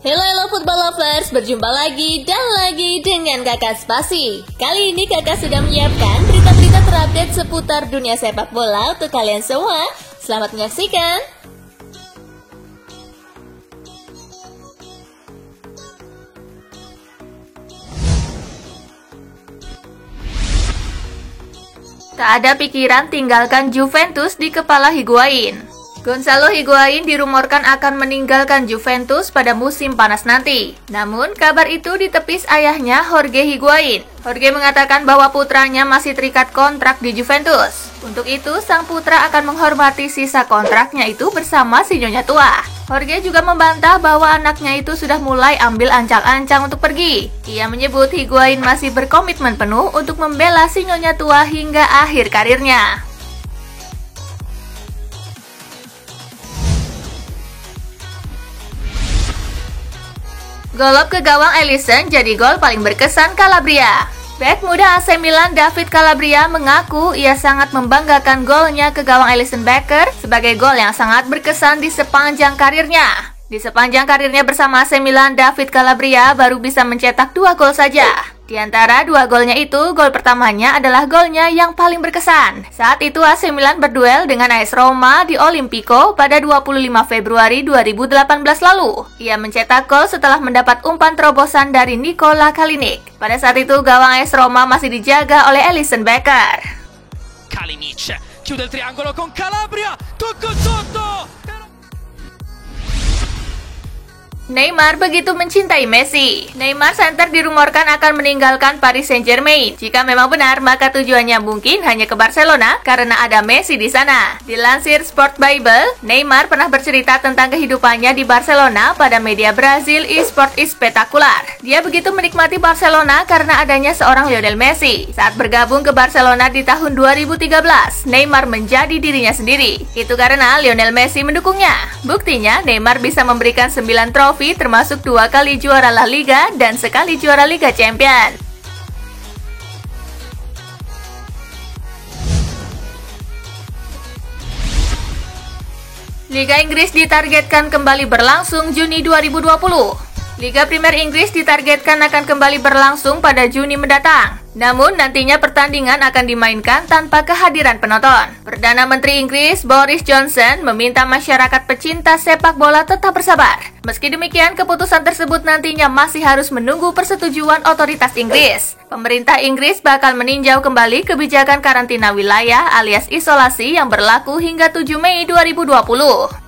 Hello football lovers, berjumpa lagi dan lagi dengan Kakak Spasi. Kali ini Kakak sudah menyiapkan berita-berita terupdate seputar dunia sepak bola untuk kalian semua. Selamat menyaksikan. Tak ada pikiran tinggalkan Juventus di kepala Higuain. Gonzalo Higuain dirumorkan akan meninggalkan Juventus pada musim panas nanti. Namun, kabar itu ditepis ayahnya Jorge Higuain. Jorge mengatakan bahwa putranya masih terikat kontrak di Juventus. Untuk itu, sang putra akan menghormati sisa kontraknya itu bersama si nyonya tua. Jorge juga membantah bahwa anaknya itu sudah mulai ambil ancang-ancang untuk pergi. Ia menyebut Higuain masih berkomitmen penuh untuk membela si nyonya tua hingga akhir karirnya. Gol ke gawang Alisson jadi gol paling berkesan Calabria. Bek muda AC Milan David Calabria mengaku ia sangat membanggakan golnya ke gawang Alisson Becker sebagai gol yang sangat berkesan di sepanjang karirnya. Di sepanjang karirnya bersama AC Milan, David Calabria baru bisa mencetak 2 gol saja. Di antara 2 golnya itu, gol pertamanya adalah golnya yang paling berkesan. Saat itu AC Milan berduel dengan AS Roma di Olimpico pada 25 Februari 2018 lalu. Ia mencetak gol setelah mendapat umpan terobosan dari Nikola Kalinic. Pada saat itu, gawang AS Roma masih dijaga oleh Alisson Becker. Kalinic chiude il triangolo con Calabria, tocco sotto! Neymar begitu mencintai Messi. Neymar center dirumorkan akan meninggalkan Paris Saint-Germain. Jika memang benar, maka tujuannya mungkin hanya ke Barcelona karena ada Messi di sana. Dilansir Sport Bible, Neymar pernah bercerita tentang kehidupannya di Barcelona pada media Brazil eSport Espetacular. Dia begitu menikmati Barcelona karena adanya seorang Lionel Messi. Saat bergabung ke Barcelona di tahun 2013, Neymar menjadi dirinya sendiri. Itu karena Lionel Messi mendukungnya. Buktinya, Neymar bisa memberikan 9 trofi termasuk 2 kali juara La Liga dan sekali juara Liga Champions. Liga Inggris ditargetkan kembali berlangsung Juni 2020. Liga Primer Inggris ditargetkan akan kembali berlangsung pada Juni mendatang. Namun nantinya pertandingan akan dimainkan tanpa kehadiran penonton. Perdana Menteri Inggris Boris Johnson meminta masyarakat pecinta sepak bola tetap bersabar. Meski demikian, keputusan tersebut nantinya masih harus menunggu persetujuan otoritas Inggris. Pemerintah Inggris bakal meninjau kembali kebijakan karantina wilayah alias isolasi yang berlaku hingga 7 Mei 2020.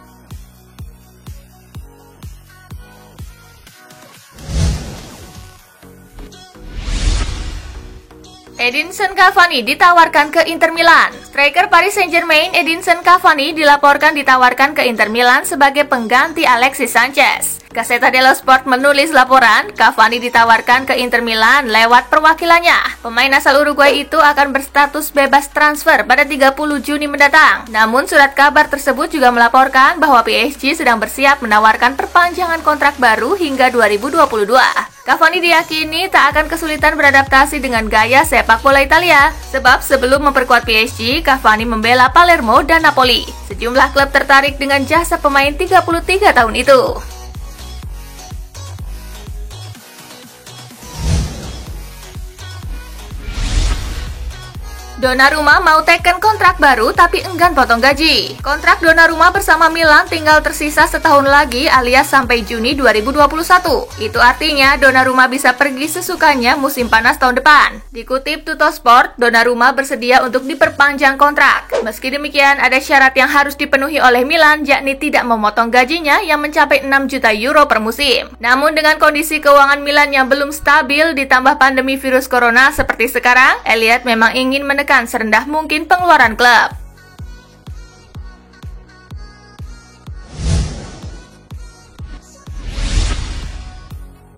Edinson Cavani ditawarkan ke Inter Milan. Striker Paris Saint-Germain Edinson Cavani dilaporkan ditawarkan ke Inter Milan sebagai pengganti Alexis Sanchez. Gazzetta dello Sport menulis laporan, Cavani ditawarkan ke Inter Milan lewat perwakilannya. Pemain asal Uruguay itu akan berstatus bebas transfer pada 30 Juni mendatang. Namun surat kabar tersebut juga melaporkan bahwa PSG sedang bersiap menawarkan perpanjangan kontrak baru hingga 2022. Cavani diyakini tak akan kesulitan beradaptasi dengan gaya sepak bola Italia. Sebab sebelum memperkuat PSG, Cavani membela Palermo dan Napoli. Sejumlah klub tertarik dengan jasa pemain 33 tahun itu. Donnarumma mau teken kontrak baru tapi enggan potong gaji. Kontrak Donnarumma bersama Milan tinggal tersisa setahun lagi alias sampai Juni 2021. Itu artinya Donnarumma bisa pergi sesukanya musim panas tahun depan. Dikutip Tuttosport, Donnarumma bersedia untuk diperpanjang kontrak. Meski demikian, ada syarat yang harus dipenuhi oleh Milan, yakni tidak memotong gajinya yang mencapai 6 juta euro per musim. Namun dengan kondisi keuangan Milan yang belum stabil ditambah pandemi virus corona seperti sekarang, Elliot memang ingin menekan serendah mungkin pengeluaran klub.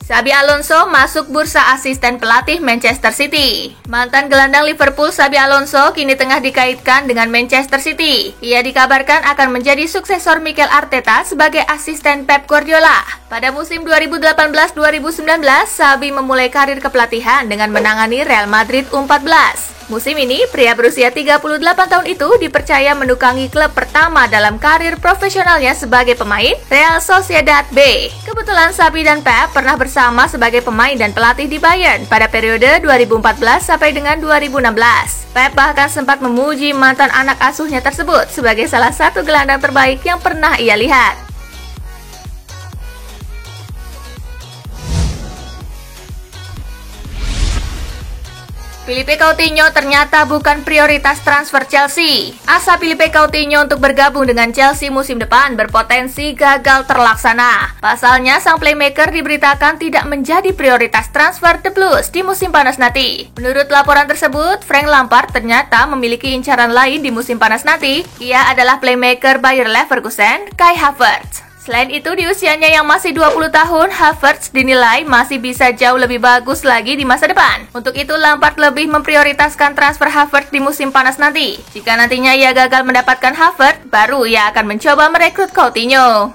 Xabi Alonso masuk bursa asisten pelatih Manchester City. Mantan gelandang Liverpool Xabi Alonso kini tengah dikaitkan dengan Manchester City. Ia dikabarkan akan menjadi suksesor Mikel Arteta sebagai asisten Pep Guardiola. Pada musim 2018-2019, Xabi memulai karir kepelatihan dengan menangani Real Madrid U14. Musim ini, pria berusia 38 tahun itu dipercaya menukangi klub pertama dalam karir profesionalnya sebagai pemain, Real Sociedad B. Kebetulan Xavi dan Pep pernah bersama sebagai pemain dan pelatih di Bayern pada periode 2014 sampai dengan 2016. Pep bahkan sempat memuji mantan anak asuhnya tersebut sebagai salah satu gelandang terbaik yang pernah ia lihat. Philippe Coutinho ternyata bukan prioritas transfer Chelsea. Asa Philippe Coutinho untuk bergabung dengan Chelsea musim depan berpotensi gagal terlaksana. Pasalnya, sang playmaker diberitakan tidak menjadi prioritas transfer The Blues di musim panas nanti. Menurut laporan tersebut, Frank Lampard ternyata memiliki incaran lain di musim panas nanti. Ia adalah playmaker Bayer Leverkusen, Kai Havertz. Selain itu, di usianya yang masih 20 tahun, Havertz dinilai masih bisa jauh lebih bagus lagi di masa depan. Untuk itu, Lampard lebih memprioritaskan transfer Havertz di musim panas nanti. Jika nantinya ia gagal mendapatkan Havertz, baru ia akan mencoba merekrut Coutinho.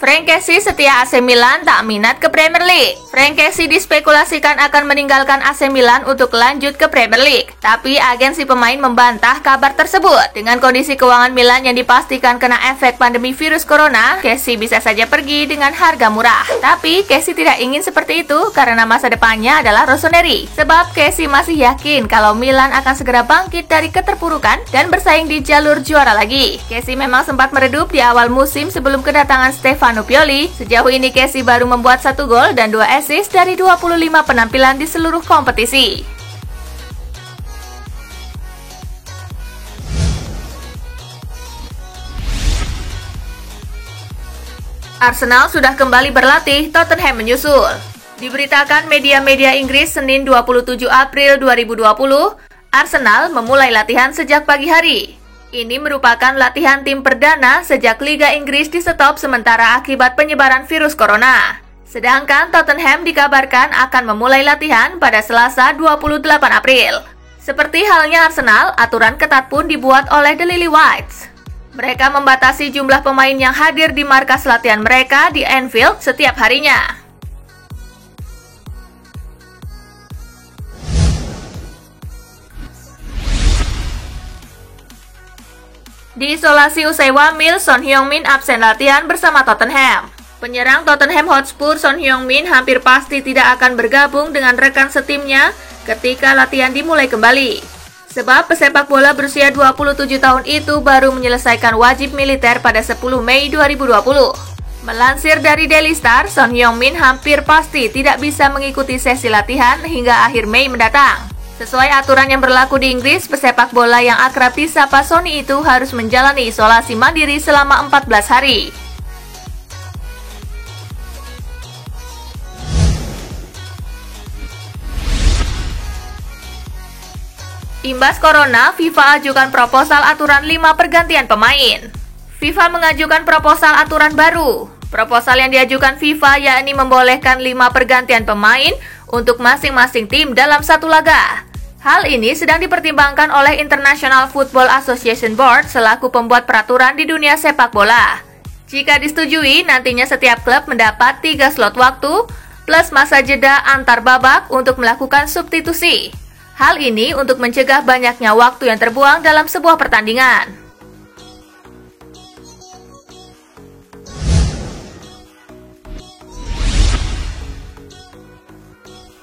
Frank Kessie setia AC Milan tak minat ke Premier League. Frank Kessie dispekulasikan akan meninggalkan AC Milan untuk lanjut ke Premier League. Tapi agensi pemain membantah kabar tersebut. Dengan kondisi keuangan Milan yang dipastikan kena efek pandemi virus corona, Kessie bisa saja pergi dengan harga murah. Tapi Kessie tidak ingin seperti itu karena masa depannya adalah rossoneri. Sebab Kessie masih yakin kalau Milan akan segera bangkit dari keterpurukan dan bersaing di jalur juara lagi. Kessie memang sempat meredup di awal musim sebelum kedatangan Stefano Pioli. Sejauh ini Kessie baru membuat 1 gol dan 2 assist dari 25 penampilan di seluruh kompetisi. Arsenal sudah kembali berlatih, Tottenham menyusul. Diberitakan media-media Inggris Senin 27 April 2020, Arsenal memulai latihan sejak pagi hari. Ini merupakan latihan tim perdana sejak Liga Inggris di-stop sementara akibat penyebaran virus corona. Sedangkan Tottenham dikabarkan akan memulai latihan pada Selasa 28 April. Seperti halnya Arsenal, aturan ketat pun dibuat oleh The Lily Whites. Mereka membatasi jumlah pemain yang hadir di markas latihan mereka di Anfield setiap harinya. Diisolasi usai wamil, Son Heung-min absen latihan bersama Tottenham. Penyerang Tottenham Hotspur Son Heung-min hampir pasti tidak akan bergabung dengan rekan setimnya ketika latihan dimulai kembali. Sebab pesepak bola berusia 27 tahun itu baru menyelesaikan wajib militer pada 10 Mei 2020. Melansir dari Daily Star, Son Heung-min hampir pasti tidak bisa mengikuti sesi latihan hingga akhir Mei mendatang. Sesuai aturan yang berlaku di Inggris, pesepak bola yang akrab disapa Sonny itu harus menjalani isolasi mandiri selama 14 hari. Imbas corona, FIFA ajukan proposal aturan 5 pergantian pemain. FIFA mengajukan proposal aturan baru. Proposal yang diajukan FIFA yakni membolehkan 5 pergantian pemain untuk masing-masing tim dalam satu laga. Hal ini sedang dipertimbangkan oleh International Football Association Board selaku pembuat peraturan di dunia sepak bola. Jika disetujui, nantinya setiap klub mendapat 3 slot waktu plus masa jeda antar babak untuk melakukan substitusi. Hal ini untuk mencegah banyaknya waktu yang terbuang dalam sebuah pertandingan.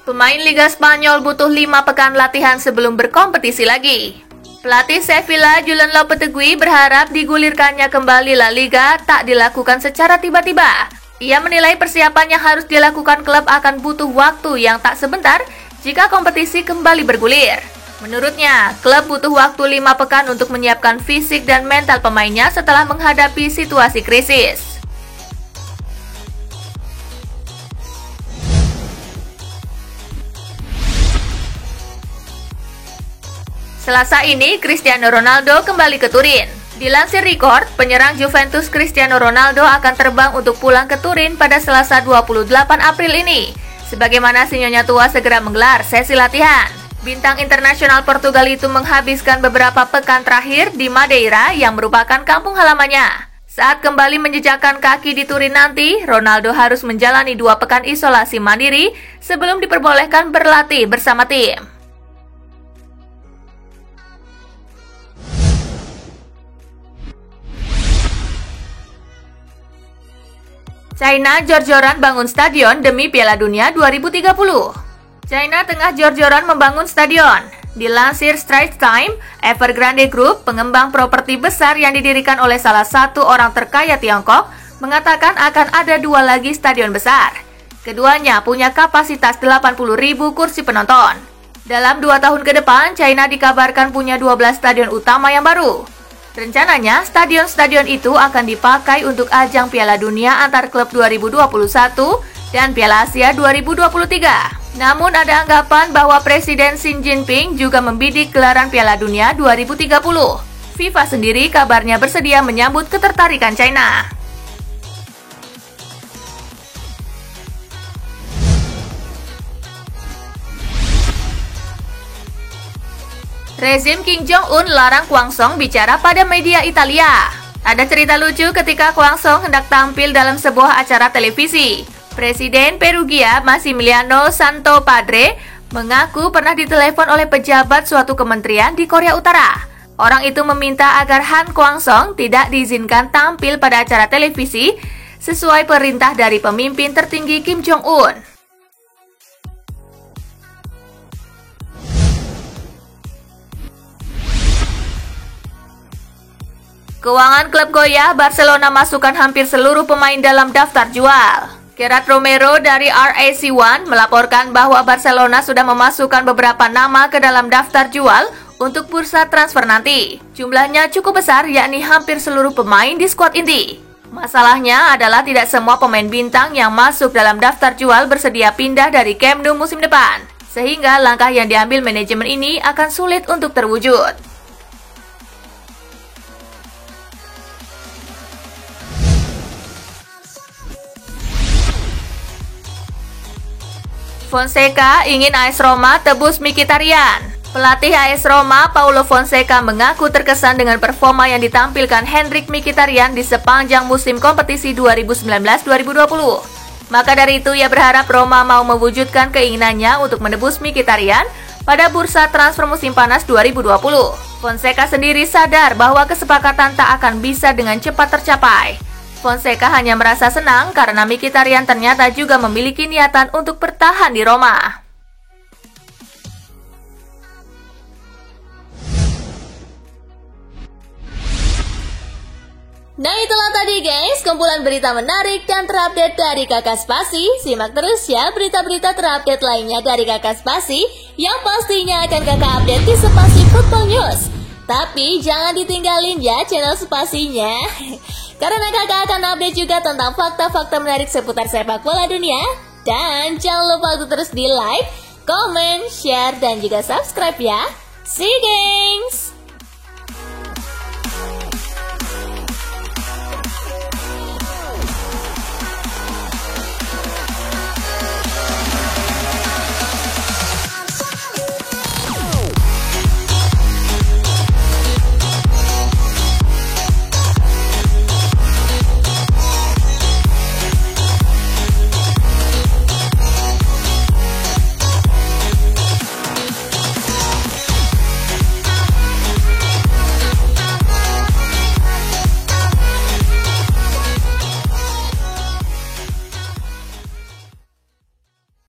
Pemain Liga Spanyol butuh 5 pekan latihan sebelum berkompetisi lagi. Pelatih Sevilla Julen Lopetegui berharap digulirkannya kembali La Liga tak dilakukan secara tiba-tiba. Ia menilai persiapan yang harus dilakukan klub akan butuh waktu yang tak sebentar jika kompetisi kembali bergulir. Menurutnya, klub butuh waktu 5 pekan untuk menyiapkan fisik dan mental pemainnya setelah menghadapi situasi krisis. Selasa ini, Cristiano Ronaldo kembali ke Turin. Dilansir Record, penyerang Juventus Cristiano Ronaldo akan terbang untuk pulang ke Turin pada Selasa 28 April ini. Sebagaimana si nyonya tua segera menggelar sesi latihan. Bintang internasional Portugal itu menghabiskan beberapa pekan terakhir di Madeira yang merupakan kampung halamannya. Saat kembali menjejakkan kaki di Turin nanti, Ronaldo harus menjalani 2 pekan isolasi mandiri sebelum diperbolehkan berlatih bersama tim. China jor-joran bangun stadion demi Piala Dunia 2030. China tengah jor-joran membangun stadion. Dilansir Straits Times, Evergrande Group, pengembang properti besar yang didirikan oleh salah satu orang terkaya Tiongkok, mengatakan akan ada 2 lagi stadion besar. Keduanya punya kapasitas 80.000 kursi penonton. Dalam 2 tahun ke depan, China dikabarkan punya 12 stadion utama yang baru. Rencananya, stadion-stadion itu akan dipakai untuk ajang Piala Dunia antar klub 2021 dan Piala Asia 2023. Namun ada anggapan bahwa Presiden Xi Jinping juga membidik gelaran Piala Dunia 2030. FIFA sendiri kabarnya bersedia menyambut ketertarikan China. Rezim Kim Jong-un larang Kwang Song bicara pada media Italia. Ada cerita lucu ketika Kwang Song hendak tampil dalam sebuah acara televisi. Presiden Perugia Massimiliano Santopadre mengaku pernah ditelepon oleh pejabat suatu kementerian di Korea Utara. Orang itu meminta agar Han Kwang Song tidak diizinkan tampil pada acara televisi sesuai perintah dari pemimpin tertinggi Kim Jong-un. Keuangan klub goyah, Barcelona masukkan hampir seluruh pemain dalam daftar jual. Gerard Romero dari RAC1 melaporkan bahwa Barcelona sudah memasukkan beberapa nama ke dalam daftar jual untuk bursa transfer nanti. Jumlahnya cukup besar, yakni hampir seluruh pemain di skuad inti. Masalahnya adalah tidak semua pemain bintang yang masuk dalam daftar jual bersedia pindah dari Camp Nou musim depan, sehingga langkah yang diambil manajemen ini akan sulit untuk terwujud. Fonseca ingin AS Roma tebus Mkhitaryan. Pelatih AS Roma, Paulo Fonseca, mengaku terkesan dengan performa yang ditampilkan Henrikh Mkhitaryan di sepanjang musim kompetisi 2019-2020. Maka dari itu, ia berharap Roma mau mewujudkan keinginannya untuk menebus Mkhitaryan pada bursa transfer musim panas 2020. Fonseca sendiri sadar bahwa kesepakatan tak akan bisa dengan cepat tercapai. Fonseca hanya merasa senang karena Mkhitaryan ternyata juga memiliki niatan untuk bertahan di Roma. Nah, itulah tadi guys, kumpulan berita menarik dan terupdate dari Kakak Spasi. Simak terus ya berita-berita terupdate lainnya dari Kakak Spasi yang pastinya akan Kakak update di Spasi Football News. Tapi jangan ditinggalin ya channel Spasinya, karena kakak akan update juga tentang fakta-fakta menarik seputar sepak bola dunia. Dan jangan lupa untuk terus di like, comment, share, dan juga subscribe ya. See you guys!